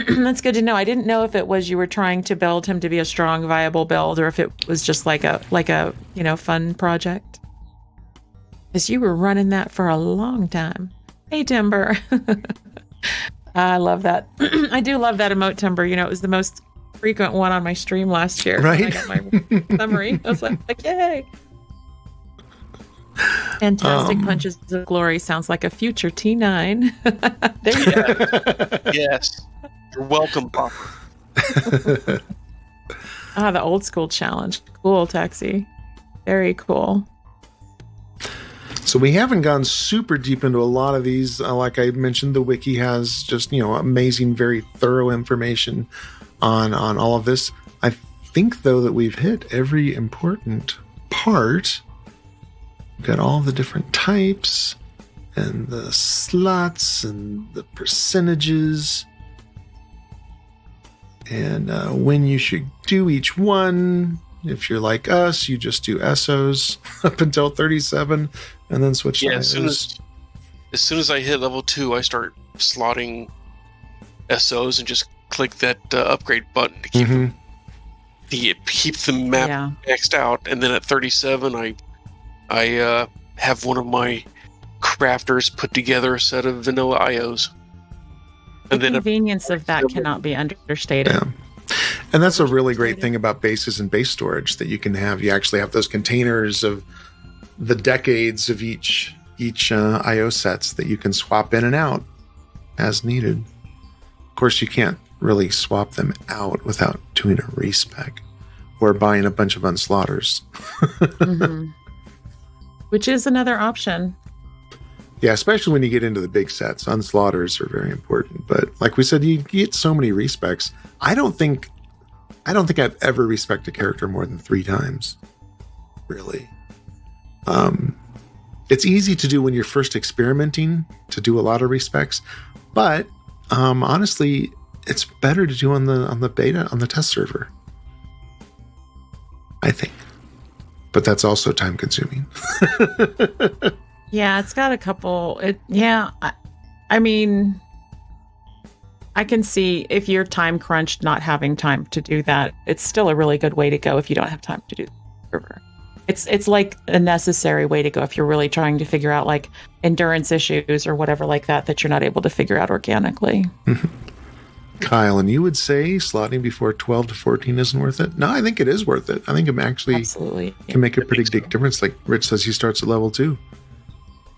That's good to know. I didn't know if it was you were trying to build him to be a strong, viable build, or if it was just like a fun project. Because you were running that for a long time. Hey, Timber. I love that. I do love that emote, Timber. It was the most frequent one on my stream last year. Right. I got my summary. I was like, yay. Fantastic Punches of Glory sounds like a future T9. There you go. Yes. You're welcome, Bob. The old school challenge. Cool, Taxi. Very cool. So we haven't gone super deep into a lot of these. Like I mentioned, the wiki has just, amazing, very thorough information on all of this. I think, though, that we've hit every important part. We've got all the different types and the slots and the percentages and when you should do each one. If you're like us, you just do SOs up until 37 and then switch to IOs. As soon as I hit level 2, I start slotting SOs and just click that upgrade button to keep the map maxed out. And then at 37, I have one of my crafters put together a set of vanilla IOs. And the convenience of that cannot be understated. Yeah. And that's a really great thing about bases and base storage, that you actually have those containers of the decades of each IO sets that you can swap in and out as needed. Of course, you can't really swap them out without doing a respec or buying a bunch of unslaughters. Which is another option. Yeah, especially when you get into the big sets. Unslaughters are very important. But like we said, you get so many respecs. I don't think I've ever respected a character more than 3 times. Really. It's easy to do when you're first experimenting, to do a lot of respecs. But honestly, it's better to do on the beta, on the test server. I think. But that's also time consuming. Yeah, it's got a couple. I mean, I can see if you're time crunched, not having time to do that. It's still a really good way to go if you don't have time to do the server. It's like a necessary way to go if you're really trying to figure out like endurance issues or whatever like that you're not able to figure out organically. Kyle, and you would say slotting before 12 to 14 isn't worth it? No, I think it is worth it. I think it actually Absolutely. can make a pretty big difference. Like Rich says, he starts at level 2.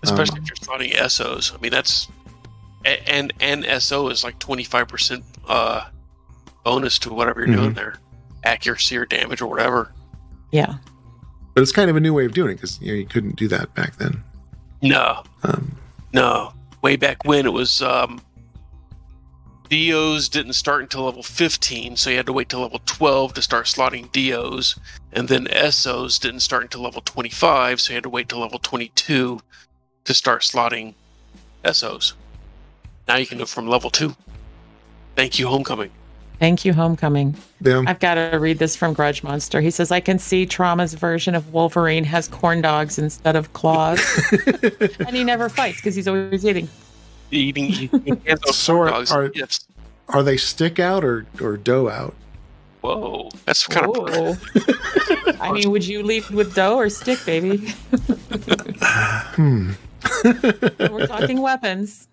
Especially if you're slotting SOs. I mean, that's... And SO is like 25% bonus to whatever you're doing there. Accuracy or damage or whatever. Yeah. But it's kind of a new way of doing it because you couldn't do that back then. No. No. Way back when it was... DOs didn't start until level 15, so you had to wait till level 12 to start slotting DOs. And then SOs didn't start until level 25, so you had to wait till level 22 to start slotting SOs. Now you can go from level 2. Thank you, Homecoming. Thank you, Homecoming. Yeah. I've got to read this from Grudge Monster. He says, I can see Trauma's version of Wolverine has corn dogs instead of claws. And he never fights because he's always eating. So are they stick out or dough out? Whoa, that's kind of... I mean, would you lead with dough or stick, baby? We're talking weapons.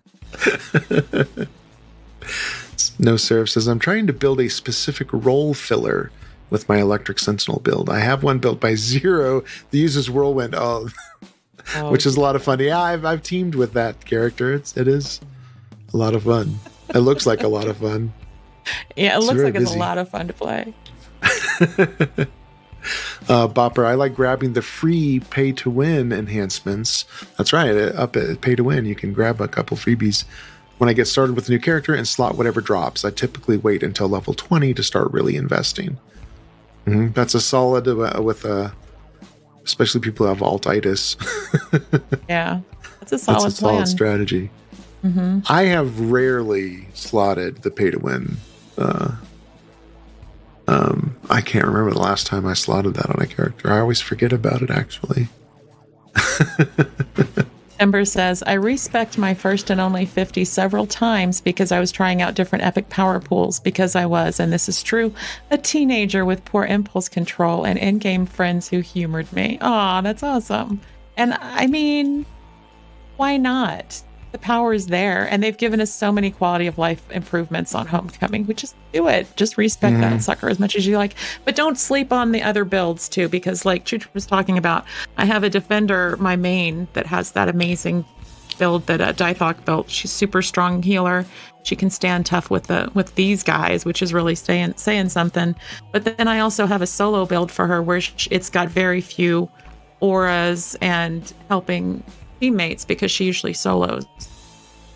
No Seraph says, I'm trying to build a specific role filler with my Electric Sentinel build. I have one built by Zero that uses Whirlwind, which is a lot of fun. Yeah, I've teamed with that character. It is a lot of fun. It looks like a lot of fun. Yeah, it looks like it's a lot of fun to play. Bopper, I like grabbing the free pay-to-win enhancements. That's right, up at pay-to-win, you can grab a couple freebies when I get started with a new character and slot whatever drops. I typically wait until level 20 to start really investing. That's a solid with especially people who have altitis. Yeah, that's a solid solid strategy. I have rarely slotted the pay-to-win. I can't remember the last time I slotted that on a character. I always forget about it, actually. Ember says, I respect my first and only 50 several times because I was trying out different epic power pools because I was, and this is true, a teenager with poor impulse control and in-game friends who humored me. Aw, that's awesome. And I mean, why not? The power is there, and they've given us so many quality of life improvements on Homecoming. We just do it. Just respect that sucker as much as you like. But don't sleep on the other builds, too, because like Chooch was talking about, I have a Defender, my main, that has that amazing build that Dythok built. She's super strong healer. She can stand tough with these guys, which is really saying something. But then I also have a solo build for her where it's got very few auras and helping teammates because she usually solos.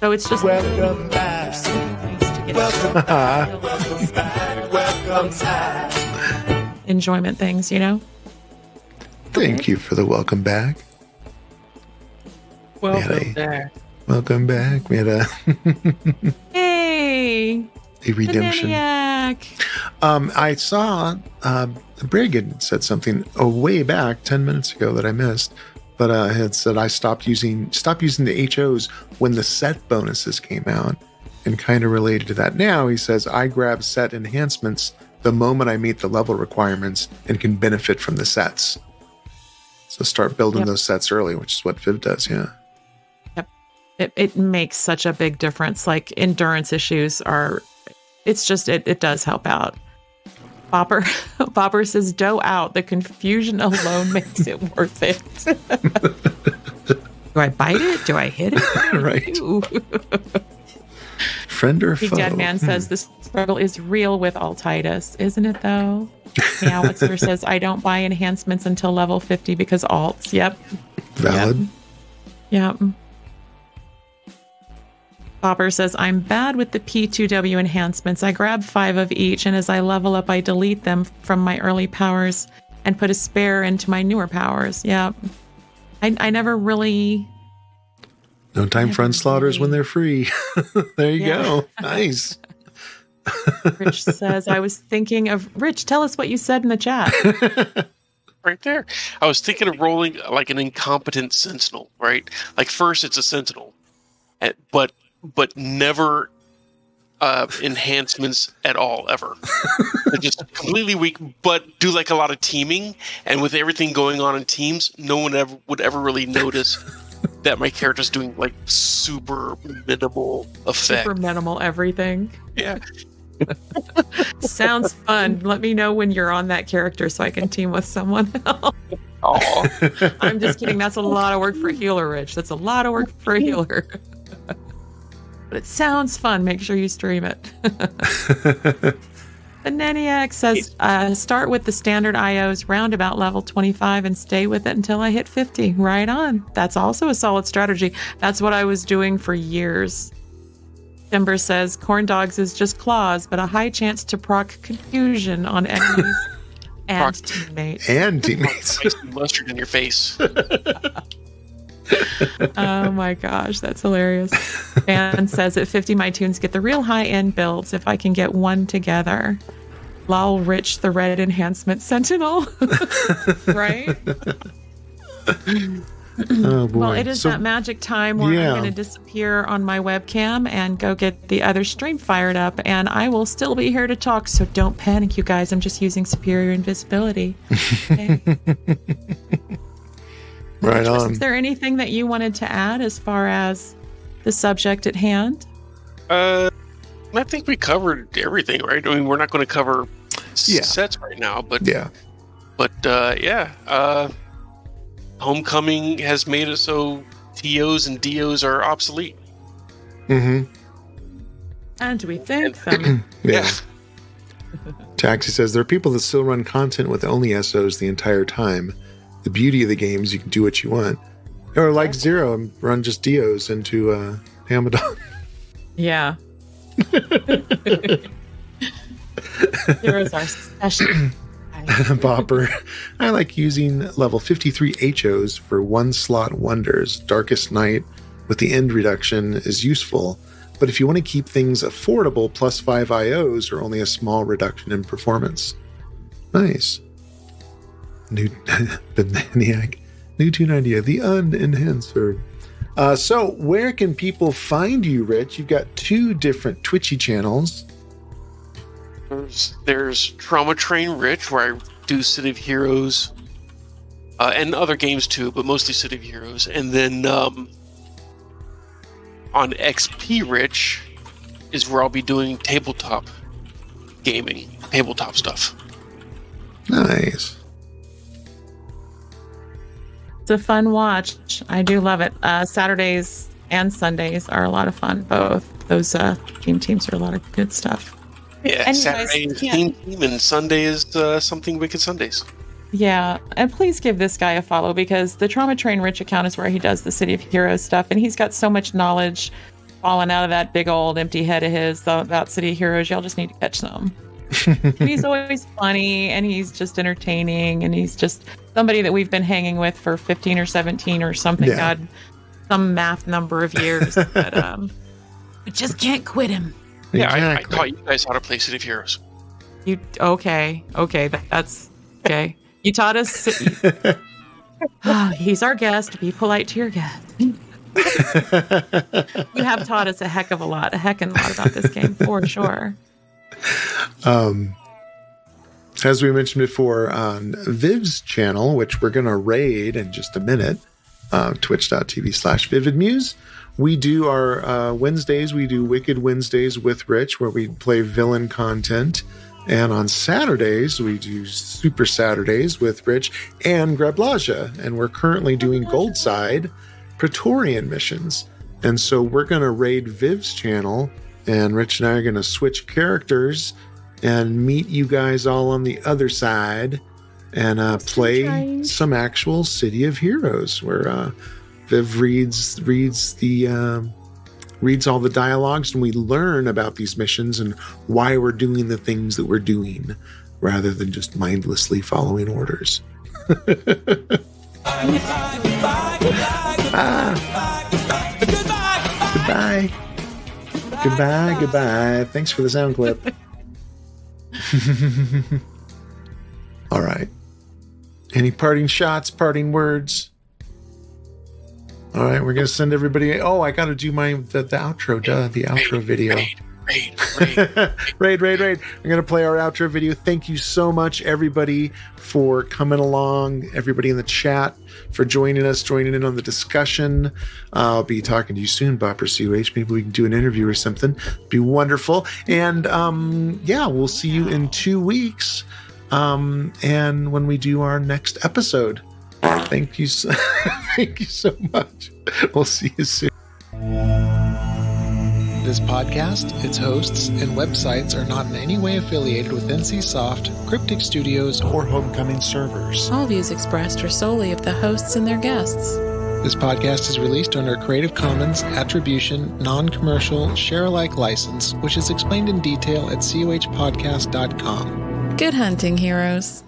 So it's just welcome back. There's so many ways to get welcome back. Enjoyment things, you know. Thank you for the welcome back. Welcome back. Welcome back. We had a hey, a redemption. I saw Brig had said something way back 10 minutes ago that I missed. But it said I stopped using the HOs when the set bonuses came out, and kind of related to that. Now he says I grab set enhancements the moment I meet the level requirements and can benefit from the sets. So start building those sets early, which is what Viv does. Yeah. Yep. It makes such a big difference. Like endurance issues are. It's just it does help out. Bopper says, dough out. The confusion alone makes it worth it. Do I bite it? Do I hit it? Right. Friend or foe? Dead Man says, the struggle is real with altitis. Isn't it, though? Alexander says, I don't buy enhancements until level 50 because alts. Yep. Valid. Yep. Bopper says, I'm bad with the P2W enhancements. I grab 5 of each, and as I level up, I delete them from my early powers and put a spare into my newer powers. Yeah. I never really... No time for unslaughters when they're free. There you go. Nice. Rich says, I was thinking of... Rich, tell us what you said in the chat. right there. I was thinking of rolling like an incompetent sentinel, right? Like first it's a sentinel, but never enhancements at all ever. They're just completely weak, but do like a lot of teaming. And with everything going on in teams, no one would ever really notice that my character's doing like super minimal effect. Super minimal everything. Yeah. Sounds fun. Let me know when you're on that character so I can team with someone else. Oh, I'm just kidding. That's a lot of work for a healer, Rich. That's a lot of work for a healer. But it sounds fun. Make sure you stream it. Bananiac says, start with the standard IOs round about level 25 and stay with it until I hit 50. Right on. That's also a solid strategy. That's what I was doing for years. Timber says, corn dogs is just claws, but a high chance to proc confusion on enemies and teammates. And teammates. Mustard in your face. Oh my gosh, that's hilarious. Fan says at 50 my tunes get the real high-end builds if I can get one together. Lol, Rich, the red enhancement sentinel. Right? Oh, boy. Well, it is that magic time where I'm going to disappear on my webcam and go get the other stream fired up, and I will still be here to talk, so don't panic, you guys. I'm just using superior invisibility. Okay? Right on. Is there anything that you wanted to add as far as the subject at hand? I think we covered everything, right? I mean, we're not going to cover sets right now, but Homecoming has made it so TOs and DOs are obsolete. Mm-hmm. And we thank them. Yeah. Taxi says there are people that still run content with only SOs the entire time. The beauty of the game is you can do what you want. Or like Zero and run just DOs into Hamadon. Yeah. Heroes are special. Bopper. I like using level 53 HOs for one slot wonders. Darkest Night with the end reduction is useful, but if you want to keep things affordable, plus 5 IOs or only a small reduction in performance. Nice. New Bananiac. New tune idea. The unenhancer. So where can people find you, Rich? You've got 2 different Twitchy channels. There's Trauma Train Rich, where I do City of Heroes, and other games too, but mostly City of Heroes. And then on XP Rich is where I'll be doing tabletop gaming, tabletop stuff. Nice. It's a fun watch. I do love it. Saturdays and Sundays are a lot of fun. Both those teams are a lot of good stuff. Yeah, and Saturday is team, and Sunday is Something Wicked Sundays. Yeah, and please give this guy a follow because the Trauma Train Rich account is where he does the City of Heroes stuff, and he's got so much knowledge falling out of that big old empty head of his about City of Heroes. Y'all just need to catch some. He's always funny, and he's just entertaining, and he's just somebody that we've been hanging with for 15 or 17 or something. Yeah. God, some math number of years. But we just can't quit him. Yeah, Exactly. I taught you guys how to play City of Heroes. You okay? That's okay. You taught us. He's our guest. Be polite to your guest. You have taught us a heckin' lot about this game for sure. As we mentioned before, on Viv's channel, which we're going to raid in just a minute, twitch.tv/vividmuse. We do our Wednesdays, we do Wicked Wednesdays with Rich, where we play villain content. And on Saturdays, we do Super Saturdays with Rich and Greblaja. And we're currently doing Goldside Praetorian missions. And so we're going to raid Viv's channel, and Rich and I are going to switch characters and meet you guys all on the other side and play some actual City of Heroes, where Viv reads all the dialogues, and we learn about these missions and why we're doing the things that we're doing, rather than just mindlessly following orders. Goodbye. Thanks for the sound clip. All right. Any parting shots, parting words? All right, we're going to send everybody... Oh, I got to do the outro, the outro video. Raid. I'm going to play our outro video. Thank you so much, everybody, for coming along. Everybody in the chat for joining in on the discussion. I'll be talking to you soon, Bopper COH. Maybe we can do an interview or something. It'd be wonderful. And we'll see you in 2 weeks. And when we do our next episode. Thank you so much. We'll see you soon. This podcast, its hosts, and websites are not in any way affiliated with NCSoft, Cryptic Studios, or Homecoming servers. All views expressed are solely of the hosts and their guests. This podcast is released under a Creative Commons Attribution, Non-Commercial, Share-alike license, which is explained in detail at CoHPodcast.com. Good hunting, heroes.